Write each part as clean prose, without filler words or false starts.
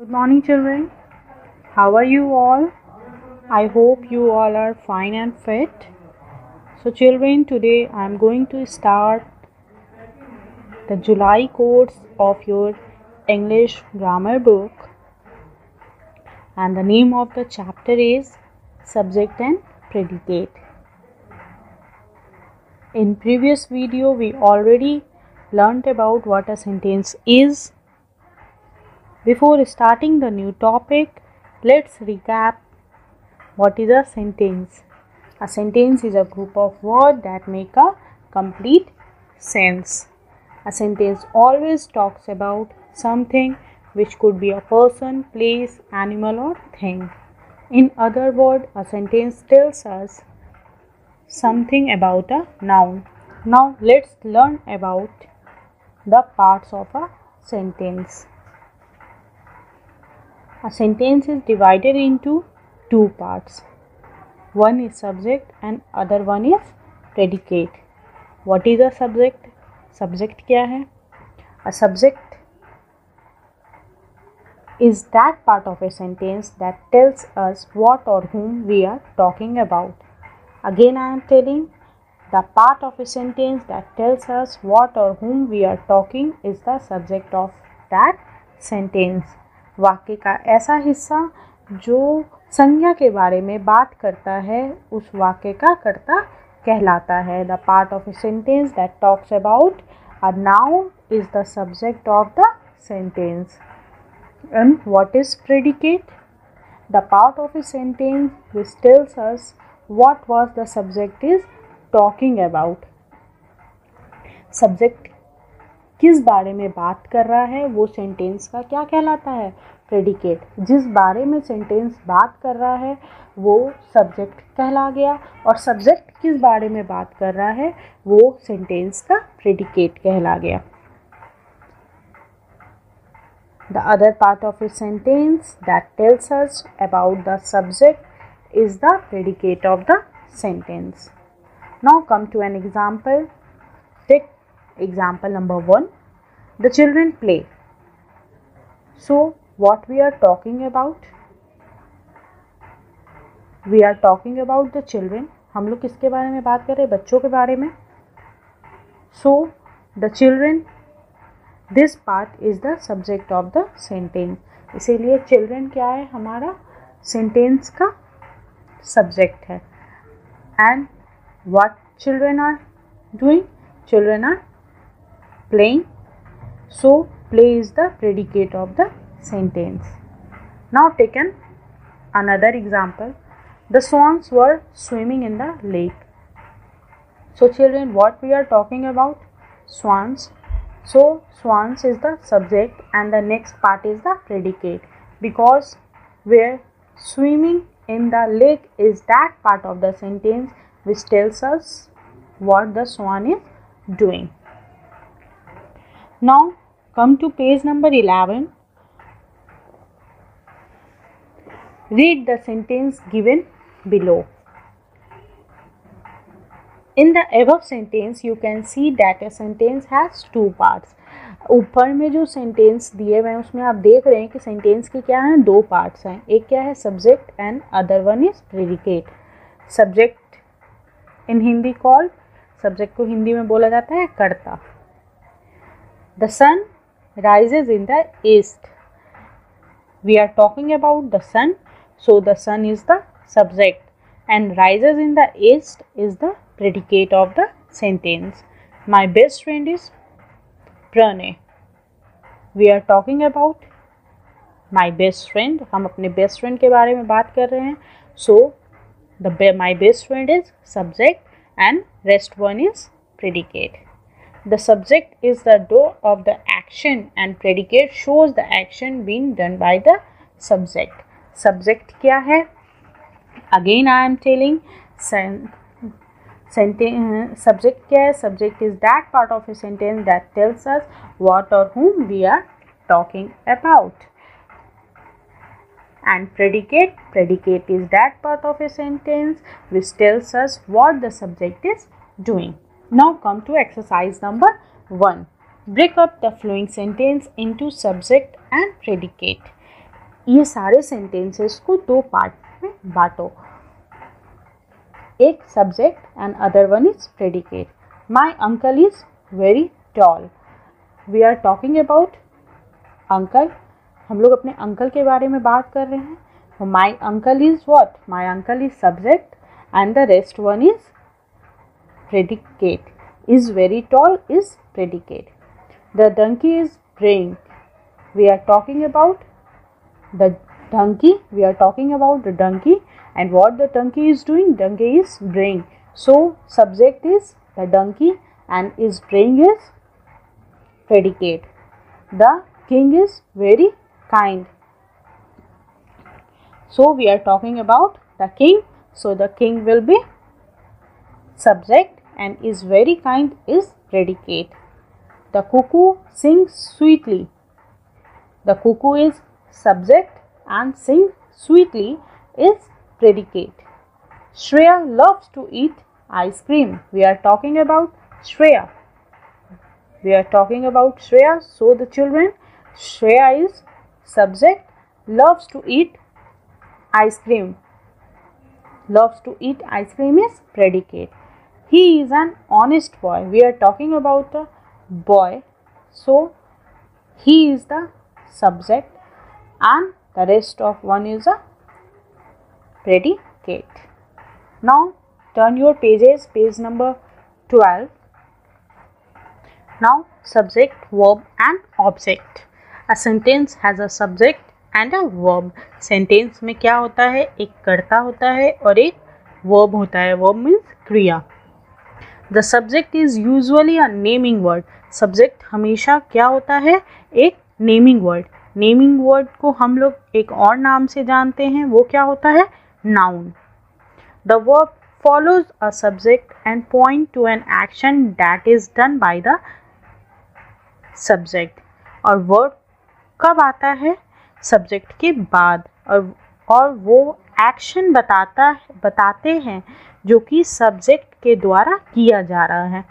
Good morning, children. How are you all? I hope you all are fine and fit. So, children, today I am going to start the July course of your English grammar book, and the name of the chapter is Subject and Predicate. In previous video, we already learnt about what a sentence is. Before starting the new topic, let's recap what is a sentence. A sentence is a group of words that make a complete sense. A sentence always talks about something which could be a person, place, animal or thing. In other words, a sentence tells us something about a noun. Now let's learn about the parts of a sentence. A sentence is divided into two parts. One is subject and other one is predicate. What is a subject? Subject क्या है? A subject is that part of a sentence that tells us what or whom we are talking about. Again I am telling, the part of a sentence that tells us what or whom we are talking is the subject of that sentence. वाक्य का ऐसा हिस्सा जो संज्ञा के बारे में बात करता है उस वाक्य का कर्ता कहलाता है. The part of a sentence that talks about a noun is the subject of the sentence. And what is predicate? The part of a sentence which tells us what was the subject is talking about. Subject किस बारे में बात कर रहा है वो sentence का क्या कहलाता है? प्रेडिकेट. जिस बारे में सेंटेंस बात कर रहा है वो सब्जेक्ट कहला गया, और सब्जेक्ट किस बारे में बात कर रहा है वो सेंटेंस का प्रेडिकेट कहला गया. The other part of a sentence that tells us about the subject is the predicate of the sentence. Now come to an example. Take example number 1. The children play. So what we are talking about? We are talking about the children. हम लोग किसके बारे में बात कर रहे हैं? बच्चों के बारे में. So the children, this part is the subject of the sentence. इसीलिए children क्या है? हमारा sentence का subject है. And what children are doing? Children are playing. So play is the predicate of the sentence. Now taken another example. The swans were swimming in the lake. So children, what we are talking about? Swans. So swans is the subject and the next part is the predicate, because where swimming in the lake is that part of the sentence which tells us what the swan is doing. Now come to page number 11. Read the sentence given below. In the above sentence you can see that a sentence has two parts. ऊपर में जो sentence दिए हुए हैं उसमें आप देख रहे हैं कि सेंटेंस के क्या हैं? दो पार्ट्स हैं. एक क्या है? Subject and other one is predicate. Subject in Hindi called, subject को हिंदी में बोला जाता है कर्ता. The sun rises in the east. We are talking about the sun, so the sun is the subject and rises in the east is the predicate of the sentence. My best friend is Pranay. We are talking about my best friend. हम अपने best friend के बारे में बात कर रहे हैं. So my best friend is subject and rest one is predicate. The subject is the doer of the action and predicate shows the action being done by the subject. Subject क्या है? Again I am telling, subject क्या है? Subject is that part of a sentence that tells us what or whom we are talking about. And predicate is that part of a sentence which tells us what the subject is doing. Now come to exercise number 1. Break up the following sentence into subject and predicate. ये सारे sentences को दो part में बांटो, एक subject and other one is predicate. My uncle is very tall, we are talking about uncle, हम लोग अपने अंकल के बारे में बात कर रहे हैं। माई uncle is what, my uncle is subject and the rest one is predicate, is very tall is predicate. The donkey is braying, we are talking about the donkey, we are talking about the donkey, and what the donkey is doing, donkey is braying. So subject is the donkey and is braying is predicate. The king is very kind, so we are talking about the king, so the king will be subject and is very kind is predicate. The cuckoo sings sweetly, the cuckoo is subject and sing sweetly is predicate. Shreya loves to eat ice cream, we are talking about Shreya, we are talking about Shreya, so the children, Shreya is subject, loves to eat ice cream, loves to eat ice cream is predicate. He is an honest boy, we are talking about the boy, so he is the subject and the rest of one is a predicate. Now turn your pages, page number 12. Now subject, verb and object. A sentence has a subject and a verb. Sentence में क्या होता है, एक कर्ता होता है और एक verb होता है. Verb means क्रिया. The subject is usually a naming word. Subject हमेशा क्या होता है, एक naming word. Naming word को हम लोग एक और नाम से जानते हैं, वो क्या होता है, noun. The verb follows a subject and point to an action that is done by the subject. और verb कब आता है, subject के बाद, और वो एक्शन बताते हैं जो कि सब्जेक्ट के द्वारा किया जा रहा है.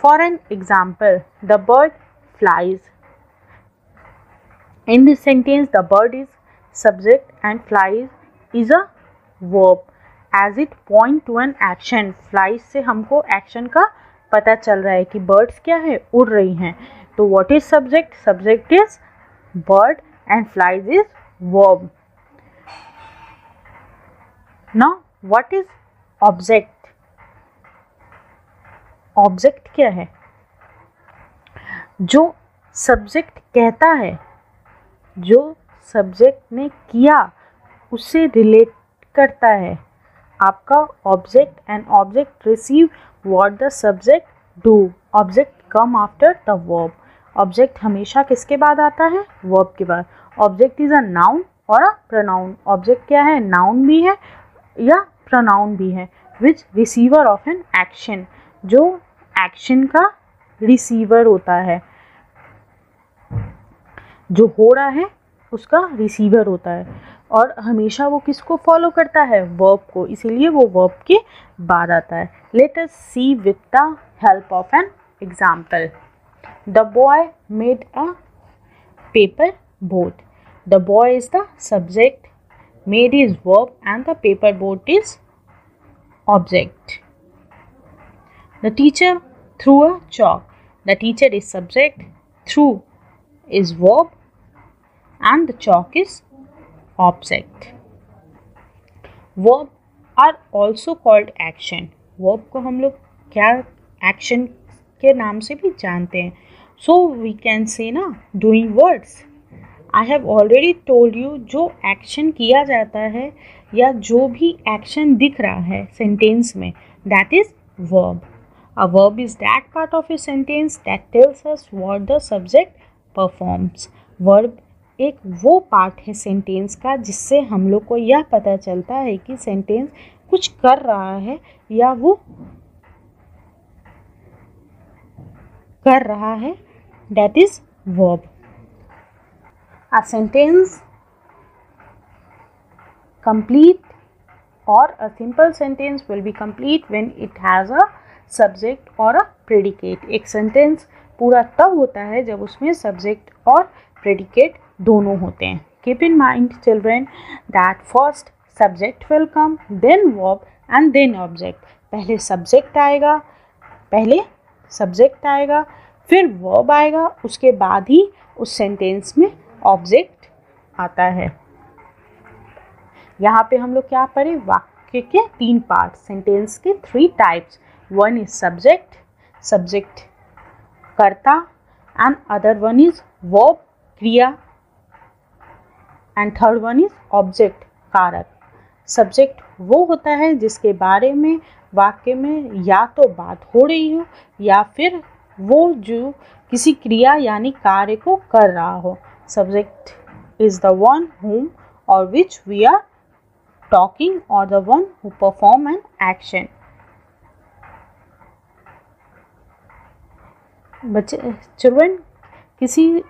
For an example, the bird flies. In this sentence the bird is subject and flies is a verb as it point to an action. Flies से हमको एक्शन का पता चल रहा है कि बर्ड्स क्या है, उड़ रही हैं. तो what is subject, subject is bird and flies is verb. Now what is object. Object क्या है, जो सब्जेक्ट कहता है, जो सब्जेक्ट ने किया उससे रिलेट करता है. आपका object and object receive what the subject do. Object come after the verb. Object हमेशा किसके बाद आता है, वर्ब के बाद. ऑब्जेक्ट इज अ नाउन और अ प्रोनाउन. ऑब्जेक्ट क्या है, नाउन भी है या प्रोनाउन भी है. विच रिसीवर ऑफ एन एक्शन, जो एक्शन का रिसीवर होता है, जो हो रहा है उसका रिसीवर होता है. और हमेशा वो किसको फॉलो करता है, वर्ब को, इसीलिए वो वर्ब के बाद आता है. Let us see with the help of an example. The boy made a paper boat. The boy is the subject, made is verb and the paper boat is object. The teacher threw a chalk. The teacher is subject, threw is verb and the chalk is object. Verb are also called action. Verb को हम लोग क्या action के नाम से भी जानते हैं. So we can say ना, doing words. I have already told you, जो एक्शन किया जाता है या जो भी एक्शन दिख रहा है सेंटेंस में, that is verb. A verb is that part of a sentence that tells us what the subject performs. Verb एक वो पार्ट है सेंटेंस का जिससे हम लोग को यह पता चलता है कि सेंटेंस कुछ कर रहा है या वो कर रहा है. That is verb. A sentence complete or a simple sentence will be complete when it has a subject or a predicate. एक sentence पूरा तब होता है जब उसमें subject और predicate दोनों होते हैं. Keep in mind, children, that first subject will come, then verb and then object. पहले subject आएगा, फिर verb आएगा, उसके बाद ही उस sentence में object आता है. यहाँ पे हम लोग क्या पढ़े? वाक्य के 3 पार्ट, सेंटेंस के 3 टाइप्स. वन इज सब्जेक्ट कर्ता, and other one is verb क्रिया, and third one is object कारक. सब्जेक्ट वो होता है जिसके बारे में वाक्य में या तो बात हो रही हो या फिर वो जो किसी क्रिया यानी कार्य को कर रहा हो. Subject is the one whom or which we are talking, or the one who perform an action. बच्चे चिल्ड्रन, किसी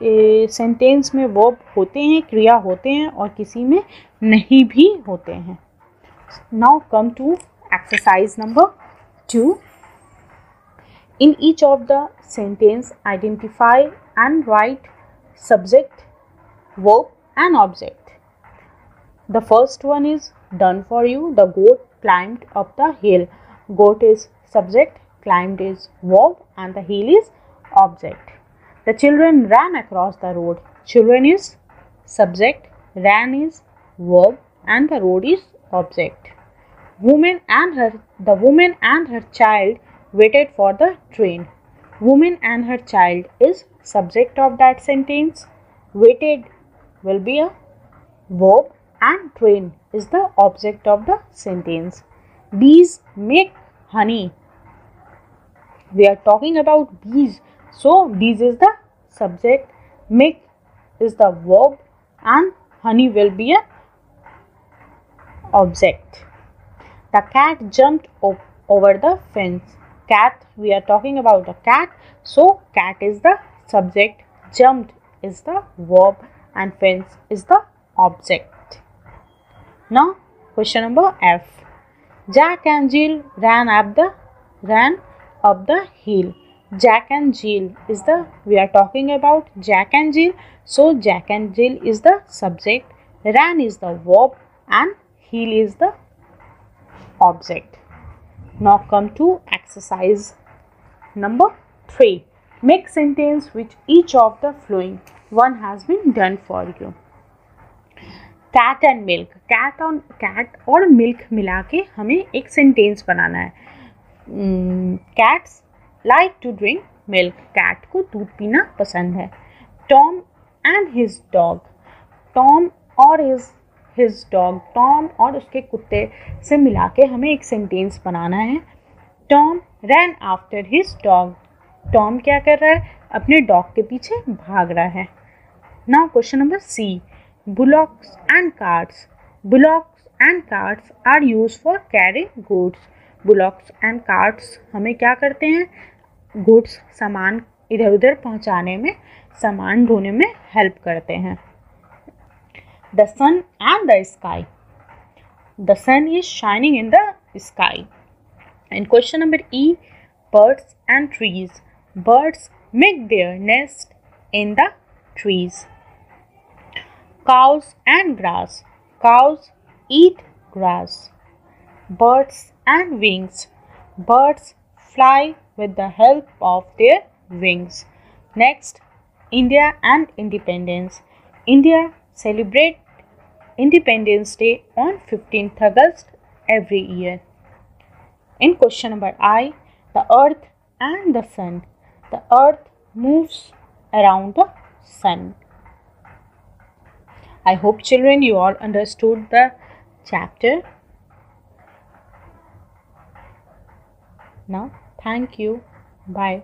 सेंटेंस में वर्ब होते हैं, क्रिया होते हैं, और किसी में नहीं भी होते हैं. Now come to exercise number 2. In each of the sentence, identify and write subject, verb and object. The first one is done for you. The goat climbed up the hill. Goat is subject, climbed is verb, and the hill is object. The children ran across the road. Children is subject, ran is verb, and the road is object. The woman and her child waited for the train. Woman and her child is subject of that sentence. Waited will be a verb, and train is the object of the sentence. Bees make honey. We are talking about bees, so bees is the subject, make is the verb, and honey will be a object. The cat jumped over the fence. Cat, we are talking about a cat, so cat is the subject, jumped is the verb, and fence is the object. Now question number F. Jack and Jill ran up the hill. Jack and Jill is the, we are talking about Jack and Jill, so Jack and Jill is the subject, ran is the verb, and hill is the object. Now come to exercise number 3. Make sentence which each of the following one has been done for you. Cat and milk, cat और milk मिला के हमें एक sentence बनाना है. Cats like to drink milk, cat को दूध पीना पसंद है. Tom and his dog, Tom और हिज डॉग, टॉम और उसके कुत्ते से मिला के हमें एक सेंटेंस बनाना है. टॉम रैन आफ्टर हिज डॉग, टॉम क्या कर रहा है? अपने डॉग के पीछे भाग रहा है. Now question number C. Bullocks and carts. Bullocks and carts are used for carrying goods. Bullocks and carts हमें क्या करते हैं? Goods, सामान इधर उधर पहुंचाने में, सामान ढोने में हेल्प करते हैं. The sun and the sky. The sun is shining in the sky. And question number E. Birds and trees. Birds make their nest in the trees. Cows and grass. Cows eat grass. Birds and wings. Birds fly with the help of their wings. Next, India and independence. India celebrate Independence Day on 15th August every year. In question number I, the earth and the sun. The earth moves around the sun. I hope children you all understood the chapter. Now thank you. Bye.